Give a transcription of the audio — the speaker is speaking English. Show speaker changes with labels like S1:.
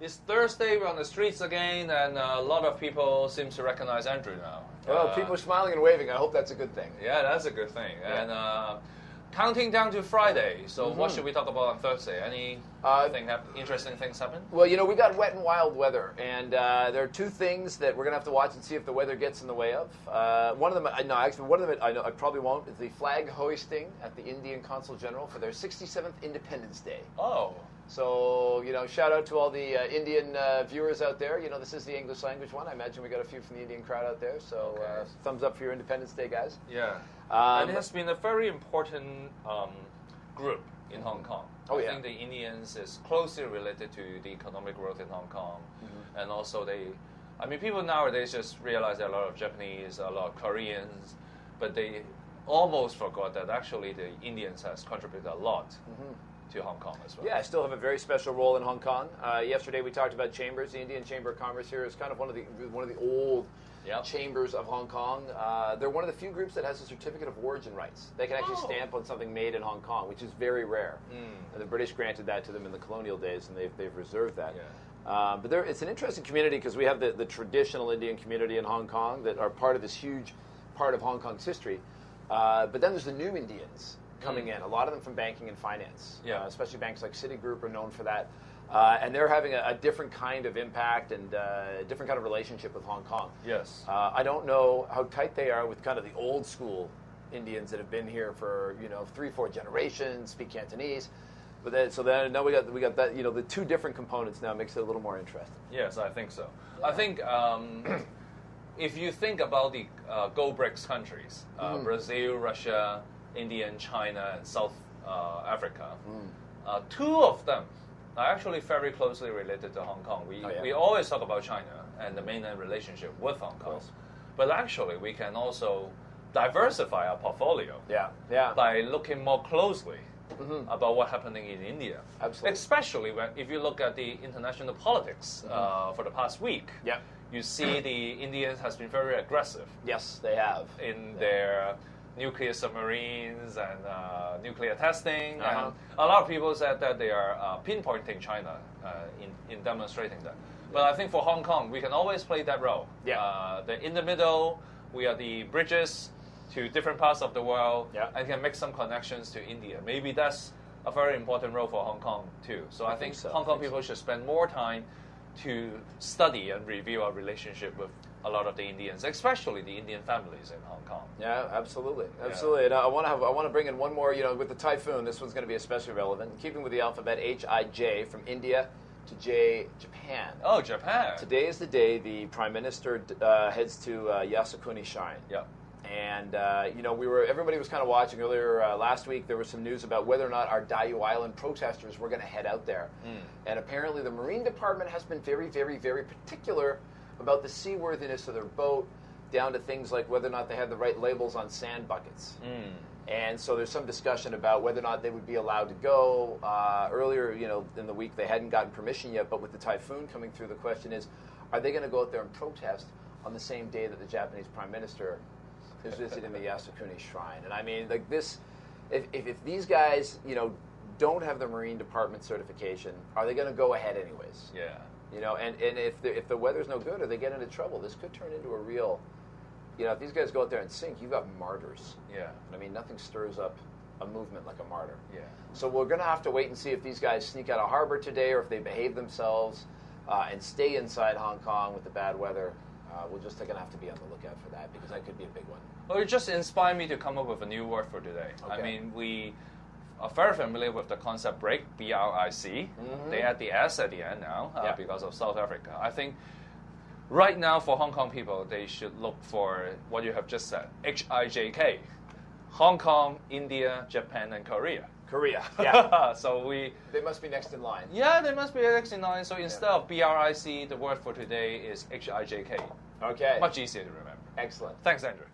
S1: it's Thursday. We're on the streets again, and a lot of people seem to recognize Andrew now.
S2: Well, people are smiling and waving. I hope that's a good thing.
S1: Yeah, that's a good thing.
S2: Yeah.
S1: And counting down to Friday. So what should we talk about on Thursday? Any interesting things happen?
S2: Well, you know, we got wet and wild weather, and there are two things that we're going to have to watch and see if the weather gets in the way of. One of them, I know I probably won't, is the flag hoisting at the Indian Consul General for their 67th Independence Day.
S1: Oh.
S2: So, you know, shout out to all the Indian viewers out there. You know, this is the English language one. I imagine we got a few from the Indian crowd out there. So, thumbs up for your Independence Day, guys.
S1: Yeah. And it has been a very important group in Hong Kong. I think the Indians is closely related to the economic growth in Hong Kong. And also people nowadays just realize that a lot of Japanese, a lot of Koreans, but they almost forgot that actually the Indians has contributed a lot to Hong Kong as well.
S2: Yeah, I still have a very special role in Hong Kong. Yesterday we talked about chambers. The Indian Chamber of Commerce here is kind of one of the old chambers of Hong Kong. They're one of the few groups that has a certificate of origin rights. They can actually stamp on something made in Hong Kong, which is very rare. And the British granted that to them in the colonial days, and they've reserved that. Yeah. But it's an interesting community because we have the traditional Indian community in Hong Kong that are part of this huge part of Hong Kong's history. But then there's the new Indians coming in, a lot of them from banking and finance, especially banks like Citigroup are known for that. And they're having a different kind of impact and a different kind of relationship with Hong Kong.
S1: Yes.
S2: I don't know how tight they are with kind of the old school Indians that have been here for 3-4 generations, speak Cantonese. But now we got that, the two different components now makes it a little more interesting.
S1: Yes, I think so. I think if you think about the Go BRICS countries, Brazil, Russia, India, and China, and South Africa, two of them are actually very closely related to Hong Kong. We always talk about China and the mainland relationship with Hong Kong, but actually we can also diversify our portfolio by looking more closely about what's happening in India.
S2: Absolutely.
S1: Especially if you look at the international politics for the past week. Yeah. You see the Indians has been very aggressive.
S2: Yes, they have.
S1: In their nuclear submarines and nuclear testing. And a lot of people said that they are pinpointing China in demonstrating that. But I think for Hong Kong, we can always play that role. Yeah. They're in the middle. We are the bridges to different parts of the world and can make some connections to India. Maybe that's a very important role for Hong Kong too. So I think Hong Kong people should spend more time to study and review our relationship with a lot of the Indians, especially the Indian families in Hong Kong.
S2: Yeah, absolutely. And I want to bring in one more. With the typhoon, this one's going to be especially relevant. Keeping with the alphabet, HIJ from India to J, Japan.
S1: Oh, Japan!
S2: Today is the day the Prime Minister heads to Yasukuni Shrine. Yeah. And everybody was kind of watching earlier last week. There was some news about whether or not our Diaoyu Island protesters were going to head out there. And apparently, the Marine Department has been very, very, very particular about the seaworthiness of their boat, down to things like whether or not they had the right labels on sand buckets. And so there's some discussion about whether or not they would be allowed to go. Earlier, in the week, they hadn't gotten permission yet. But with the typhoon coming through, the question is, are they going to go out there and protest on the same day that the Japanese Prime Minister is visiting the Yasukuni Shrine? And I mean, like this, if these guys, don't have the Marine Department certification, are they going to go ahead anyways? Yeah. And if the weather's no good or they get into trouble, this could turn into a real, if these guys go out there and sink, you've got martyrs. Yeah. I mean, nothing stirs up a movement like a martyr. Yeah. So we're going to have to wait and see if these guys sneak out of harbor today or if they behave themselves and stay inside Hong Kong with the bad weather. We're just going to have to be on the lookout for that because that could be a big one.
S1: Well, it just inspired me to come up with a new word for today. Okay. I mean, we are very familiar with the concept BRIC, B-R-I-C. They add the S at the end now because of South Africa. I think right now for Hong Kong people, they should look for what you have just said, HIJK. Hong Kong, India, Japan, and Korea.
S2: Korea, yeah.
S1: So
S2: they must be next in line.
S1: Yeah, they must be next in line. So instead of BRIC, the word for today is HIJK.
S2: Okay.
S1: Much easier to remember.
S2: Excellent.
S1: Thanks, Andrew.